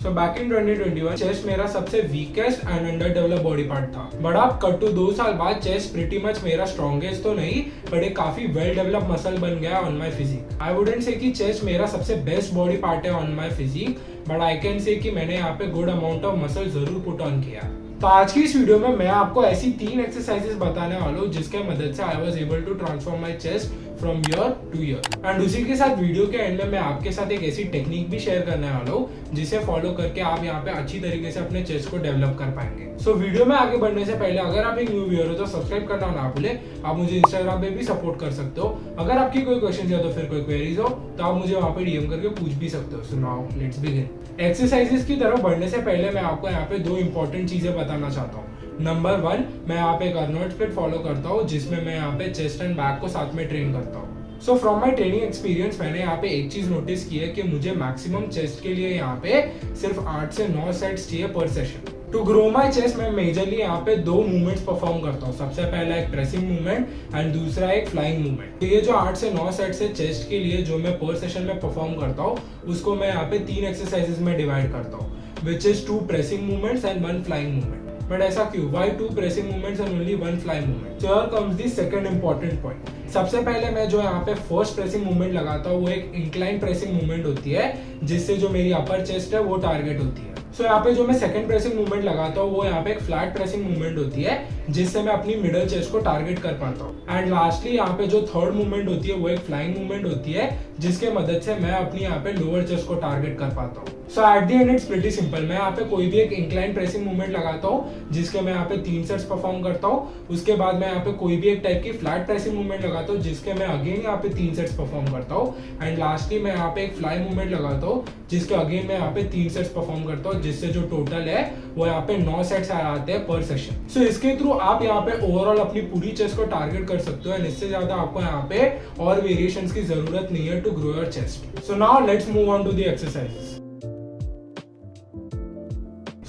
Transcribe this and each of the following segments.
So back in 2021 chest मेरा सबसे weakest and under develop body part था, but अब कट टू 2 साल बाद चेस्ट प्रीटी मच मेरा स्ट्रॉन्गेस्ट तो नहीं बट एक काफी वेल डेवलप मसल बन गया on my physique. I wouldn't say कि चेस्ट मेरा सबसे बेस्ट बॉडी पार्ट है on my physique, but I can say कि मैंने यहाँ पे गुड अमाउंट ऑफ मसल जरूर पुट ऑन किया। तो आज की इस वीडियो में मैं आपको ऐसी 3 एक्सरसाइजेस बताने वाला हूँ जिसके मदद से I was able to transform my chest from year to year. And उसी के साथ वीडियो के एंड में मैं आपके साथ एक ऐसी टेक्निक भी शेयर करने वाला हूँ जिसे फॉलो करके आप यहाँ पे अच्छी तरीके से अपने चेस्ट को डेवलप कर पाएंगे। सो वीडियो में आगे बढ़ने से पहले अगर आप एक न्यू व्यूअर हो तो सब्सक्राइब करना ना भूले। आप मुझे इंस्टाग्राम पे भी सपोर्ट कर सकते हो। अगर आपकी कोई क्वेश्चन या तो फिर कोई क्वेरीज हो तो आप मुझे वहाँ पे डीएम करके पूछ भी सकते हो। सो नाउ लेट्स बिगिन। एक्सरसाइजेस की तरफ बढ़ने से पहले मैं आपको यहाँ पे 2 इंपॉर्टेंट चीजें बताना चाहता हूँ। नंबर 1, मैं यहाँ पे एक अर्नोल्ड स्प्लिट फॉलो करता हूँ जिसमें मैं यहाँ पे चेस्ट एंड बैक को साथ में ट्रेन करता हूँ। So from my training experience मैंने यहाँ पे एक चीज नोटिस की है कि मुझे मैक्सिमम चेस्ट के लिए यहाँ पे सिर्फ 8 से 9 सेट्स चाहिए पर session. To grow my chest मैं मेजरली यहाँ पे 2 मूवमेंट्स परफॉर्म करता हूँ। सबसे पहला एक प्रेसिंग मूवमेंट एंड दूसरा एक फ्लाइंग मूवमेंट। तो ये जो 8 से 9 सेट्स है चेस्ट के लिए जो मैं पर सेशन में परफॉर्म करता हूँ उसको मैं यहाँ पे 3 एक्सरसाइजेस में डिवाइड करता हूँ, which is 2 pressing movements and 1 flying movement. But ऐसा क्यों? Why 2 pressing movements and only 1 flying movement? So here comes the second important point. सबसे पहले मैं जो यहाँ पे फर्स्ट प्रेसिंग मूवमेंट लगाता हूँ वो एक इंक्लाइन प्रेसिंग मूवमेंट होती है जिससे जो मेरी अपर चेस्ट है वो टारगेट होती है। सो यहाँ पे जो मैं सेकंड प्रेसिंग मूवमेंट लगाता हूँ वो यहाँ पे एक फ्लैट प्रेसिंग मूवमेंट होती है जिससे मैं अपनी मिडल चेस्ट को टारगेट कर पाता हूँ। एंड लास्टली यहाँ पे जो थर्ड मूवमेंट होती है वो एक फ्लाइंग मूवमेंट होती है जिसके मदद से मैं अपनी यहाँ पे लोअर चेस्ट को टारगेट कर पाता हूँ। So at the end it's pretty simple. मैं यहाँ पे कोई भी एक इंक्लाइन प्रेसिंग मूवमेंट लगाता हूँ जिसके मैं यहाँ पे 3 सेट्स परफॉर्म करता हूँ। उसके बाद मैं यहाँ पे कोई भी एक टाइप की फ्लैट प्रेसिंग मूवमेंट लगाता हूँ जिसके मैं अगेन यहाँ पे 3 सेट्स परफॉर्म करता हूँ। एंड लास्टली मैं यहाँ पे एक फ्लाई मूवमेंट लगाता हूँ जिसके अगेन मैं यहाँ पे 3 सेट्स परफॉर्म करता हूँ, जिससे जो टोटल है वो यहाँ पे 9 सेट्स आते हैं पर सेशन। सो इसके थ्रू आप यहाँ पे ओवरऑल अपनी पूरी चेस्ट को टारगेट कर सकते हो एंड इससे ज्यादा आपको यहाँ पे और वेरिएशंस की जरूरत नहीं है to grow your chest. So now let's move on to the exercises.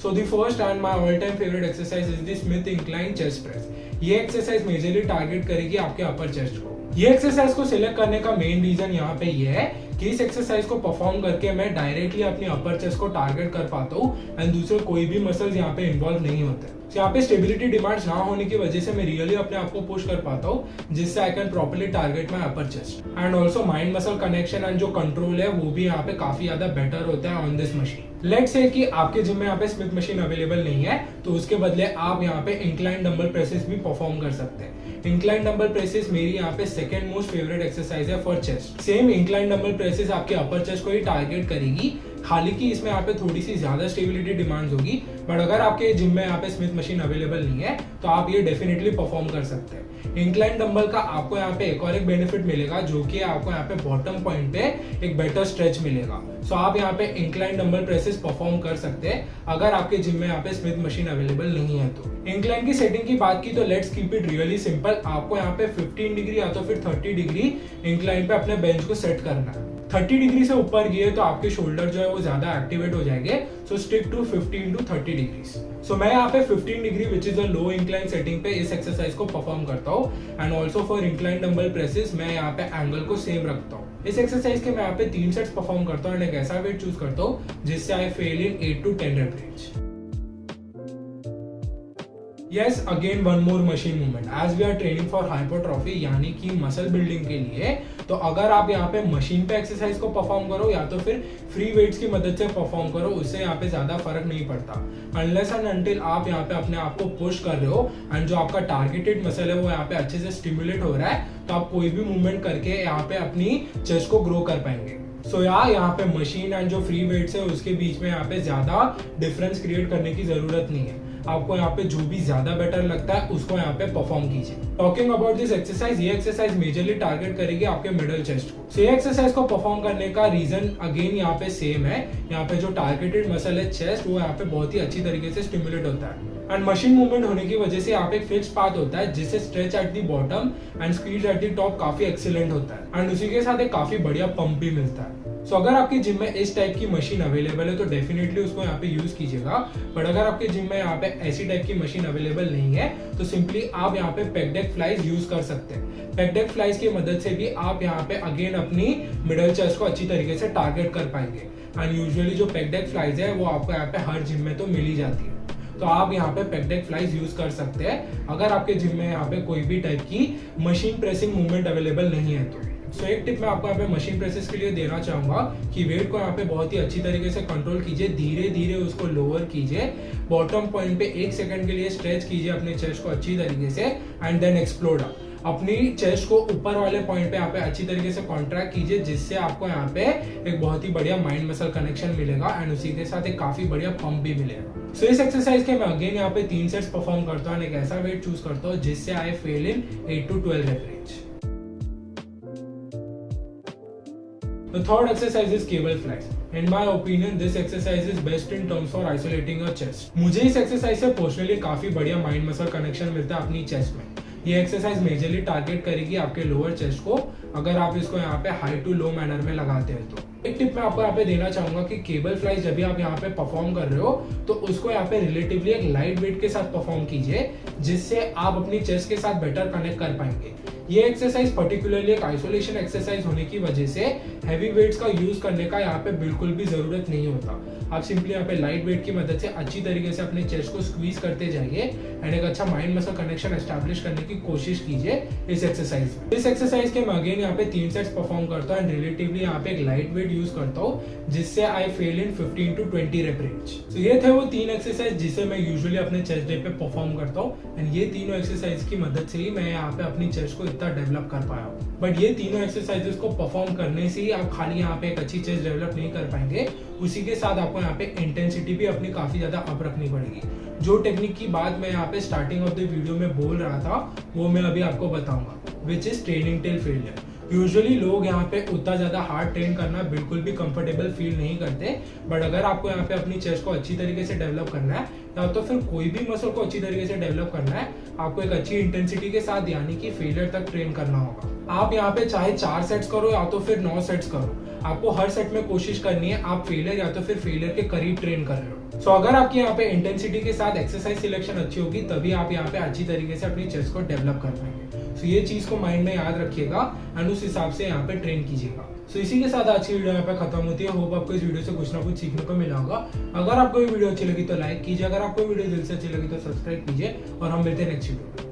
So the first and my all-time favorite exercise is the Smith Incline Chest Press. ये एक्सरसाइज मेजरली टारगेट करेगी आपके अपर चेस्ट को। ये exercise को select करने का main reason यहाँ पे ये है कि इस एक्सरसाइज को परफॉर्म करके मैं डायरेक्टली अपनी अपर चेस्ट को टारगेट कर पाता हूँ एंड दूसरे कोई भी मसल्स यहाँ पे इन्वॉल्व नहीं होते। यहाँ पे स्टेबिलिटी डिमांड्स ना होने की वजह से मैं रियली अपने आप को पुश कर पाता हूँ जिससे I can properly target my upper chest. And also mind muscle connection and जो कंट्रोल है वो भी यहाँ पे काफी ज्यादा बेटर होता है on this machine. Let's say कि आपके जिम में यहाँ पे स्मिथ मशीन अवेलेबल नहीं है तो उसके बदले आप यहाँ पे इंक्लाइन डंबल प्रेसेस भी परफॉर्म कर सकते हैं। इंक्लाइन डंबल प्रेसेस मेरी यहाँ पे सेकंड मोस्ट फेवरेट एक्सरसाइज है for chest. Same incline dumbbell presses आपके अपर चेस्ट को ही टारगेट करेगी, हालांकि इसमें यहाँ पे थोड़ी सी ज्यादा स्टेबिलिटी डिमांड्स होगी, बट अगर आपके जिम में यहाँ पे स्मिथ मशीन अवेलेबल नहीं है तो आप ये डेफिनेटली परफॉर्म कर सकते हैं। इंक्लाइन डंबल का आपको यहाँ पे एक और एक बेनिफिट मिलेगा जो कि आपको यहाँ पे बॉटम पॉइंट पे एक बेटर स्ट्रेच मिलेगा। सो आप यहाँ पे इंक्लाइन डंबल प्रेसेस परफॉर्म कर सकते हैं अगर आपके जिम में यहाँ पे स्मिथ मशीन अवेलेबल नहीं है तो। इंक्लाइन की सेटिंग की बात की तो let's keep it really simple. आपको यहाँ पे 15 डिग्री या तो फिर 30 डिग्री इंक्लाइन पे अपने बेंच को सेट करना है। 30 डिग्री से ऊपर गए तो आपके शोल्डर जो है वो ज्यादा एक्टिवेट हो जाएंगे। So stick to 15 to 30 degrees. So मैं यहाँ पे 15 degree which is a low incline setting पे इस एक्सरसाइज को परफॉर्म करता हूँ। And also for incline dumbbell presses मैं यहाँ पे एंगल को सेम रखता हूँ। इस एक्सरसाइज के मैं यहाँ पे 3 सेट्स परफॉर्म करता हूँ एंड एक ऐसा वेट चूज करता हूँ जिससे I fail in 8 to 10 rep range. Yes, again one more machine movement. As we are training for hypertrophy यानी कि मसल बिल्डिंग के लिए, तो अगर आप यहाँ पे मशीन पे एक्सरसाइज को परफॉर्म करो या तो फिर फ्री वेट्स की मदद से परफॉर्म करो, उससे यहाँ पे ज्यादा फर्क नहीं पड़ता अनलेस एंड अनटिल आप यहाँ पे अपने आप को पुश कर रहे हो एंड जो आपका टारगेटेड मसल है वो यहाँ पे अच्छे से स्टिमुलेट हो रहा है तो आप कोई भी मूवमेंट करके यहाँ पे अपनी चेस्ट को ग्रो कर पाएंगे। सो यहाँ पे मशीन एंड जो फ्री वेट्स है उसके बीच में यहाँ पे ज्यादा डिफरेंस क्रिएट करने की जरूरत नहीं है। आपको यहाँ पे जो भी ज्यादा बेटर लगता है उसको यहाँ पे परफॉर्म कीजिए। टॉकिंग अबाउट दिस एक्सरसाइज, ये एक्सरसाइज मेजरली टारगेट करेगी आपके मिडल चेस्ट को। सो ये एक्सरसाइज को परफॉर्म करने का रीजन अगेन यहाँ पे सेम है। यहाँ पे जो टारगेटेड मसल है चेस्ट वो यहाँ पे बहुत ही अच्छी तरीके से स्टिमुलेट होता है एंड मशीन मूवमेंट होने की वजह से यहाँ पे एक फिक्स पाथ होता है जिससे stretch at the bottom and squeeze at the top काफी एक्सीलेंट होता है एंड उसी के साथ एक काफी बढ़िया पंप भी मिलता है। सो अगर आपके जिम में इस टाइप की मशीन अवेलेबल है तो डेफिनेटली उसको यहाँ पे यूज कीजिएगा। बट अगर आपके जिम में यहाँ पे ऐसी टाइप की मशीन अवेलेबल नहीं है तो सिंपली आप यहाँ पे पेक डेक फ्लाइज यूज कर सकते हैं। पेक डेक फ्लाइज की मदद से भी आप यहाँ पे अगेन अपनी मिडल चेस्ट को अच्छी तरीके से टारगेट कर पाएंगे। एंड यूजुअली जो पेक डेक फ्लाइज है वो आपको यहाँ पे हर जिम में तो मिल ही जाती है, तो आप यहाँ पे पेक डेक फ्लाइज यूज कर सकते हैं अगर आपके जिम में यहाँ पे कोई भी टाइप की मशीन प्रेसिंग मूवमेंट अवेलेबल नहीं है तो। सो एक टिप मैं आपको यहाँ पे मशीन प्रेसेस के लिए देना चाहूंगा कि वेट को यहाँ पे बहुत ही अच्छी तरीके से कंट्रोल कीजिए, धीरे धीरे उसको लोअर कीजिए, बॉटम पॉइंट पे 1 सेकंड के लिए स्ट्रेच कीजिए अपने चेस्ट को अच्छी तरीके से एंड देन एक्सप्लोड अप। अपनी चेस्ट को ऊपर वाले पॉइंट पे यहाँ पे अच्छी तरीके से कॉन्ट्रैक्ट कीजिए, जिससे आपको यहाँ पे एक बहुत ही बढ़िया माइंड मसल कनेक्शन मिलेगा एंड उसी के साथ एक काफी बढ़िया पंप भी मिलेगा। सो इस एक्सरसाइज के मैं अगेन यहाँ पे 3 सेट्स परफॉर्म करता हूँ, एक ऐसा वेट चूज करता हूँ जिससे I fail in 8 to 12 rep range. The third exercise is cable flies. In my opinion, this exercise is best in terms for isolating your chest. मुझे इस एक्सरसाइज से पर्सनली काफी बढ़िया माइंड मसल कनेक्शन मिलता है अपनी चेस्ट में। ये एक्सरसाइज मेजरली टारगेट करेगी आपके लोअर चेस्ट को, अगर आप इसको यहाँ पे हाई टू लो मैनर में लगाते हैं तो। एक टिप मैं आपको यहाँ पे देना चाहूंगा कि केबल फ्लाइज जब भी आप यहाँ पे परफॉर्म कर रहे हो तो उसको यहाँ पे रिलेटिवली एक लाइट वेट के साथ परफॉर्म कीजिए, जिससे आप अपनी चेस्ट के साथ बेटर कनेक्ट कर पाएंगे। ये एक्सरसाइज पर्टिकुलरली एक आइसोलेशन एक्सरसाइज होने की वजह से हैवी वेट्स का यूज करने का यहाँ पे बिल्कुल भी जरूरत नहीं होता। आप सिंपली यहाँ पे लाइट वेट की मदद से अच्छी तरीके से अपने चेस्ट को स्क्वीज करते जाइए एंड एक अच्छा माइंड मसल कनेक्शन एस्टैब्लिश करने की कोशिश कीजिए इस एक्सरसाइज में। इस एक्सरसाइज के मैं अगेन यहाँ पे 3 सेट्स परफॉर्म करता हूँ एंड रिलेटिवली यहाँ पे एक लाइट वेट यूज करता हूँ, जिससे I fail in 15 to 20 rep range. तो ये थे वो 3 एक्सरसाइज जिसे मैं यूजुअली अपने चेस्ट डे पे परफॉर्म करता हूँ एंड ये तीनों एक्सरसाइज की मदद से ही मैं यहाँ पे अपनी चेस्ट को इतना डेवलप कर पाया हूँ। बट ये तीनों एक्सरसाइजेस को परफॉर्म करने से ही आप खाली यहाँ पे एक अच्छी चेस्ट डेवलप नहीं कर पाएंगे, उसी के साथ आपको यहाँ पे इंटेंसिटी भी अपनी काफी ज्यादा अप रखनी पड़ेगी। जो टेक्निक की बात मैं यहाँ पे स्टार्टिंग ऑफ द वीडियो में बोल रहा था वो मैं अभी आपको बताऊंगा, which is training till failure. Usually लोग यहाँ पे उतना ज्यादा हार्ड ट्रेन करना बिल्कुल भी कंफर्टेबल फील नहीं करते, बट अगर आपको यहाँ पे अपनी चेस्ट को अच्छी तरीके से डेवलप करना है या तो फिर कोई भी मसल को अच्छी तरीके से डेवलप करना है, आपको एक अच्छी इंटेंसिटी के साथ यानी कि फेलियर तक ट्रेन करना होगा। आप यहाँ पे चाहे 4 सेट्स करो या तो फिर 9 सेट्स करो, आपको हर सेट में कोशिश करनी है आप फेलियर या तो फिर फेलियर के करीब ट्रेन कर रहे हो। सो अगर आपकी यहाँ पे इंटेंसिटी के साथ एक्सरसाइज सिलेक्शन अच्छी होगी तभी आप यहाँ पे अच्छी तरीके से अपनी चेस्ट को डेवलप कर पाएंगे। सो ये चीज को माइंड में याद रखिएगा एंड उस हिसाब से यहाँ पे ट्रेन कीजिएगा। सो इसी के साथ आज की वीडियो यहाँ पे खत्म होती है। होप आपको इस वीडियो से कुछ ना कुछ सीखने को मिला होगा। अगर आपको ये वीडियो अच्छी लगी तो लाइक कीजिए, अगर आपको वीडियो दिल से अच्छी लगी तो सब्सक्राइब कीजिए और हम मिलते हैं नेक्स्ट वीडियो में।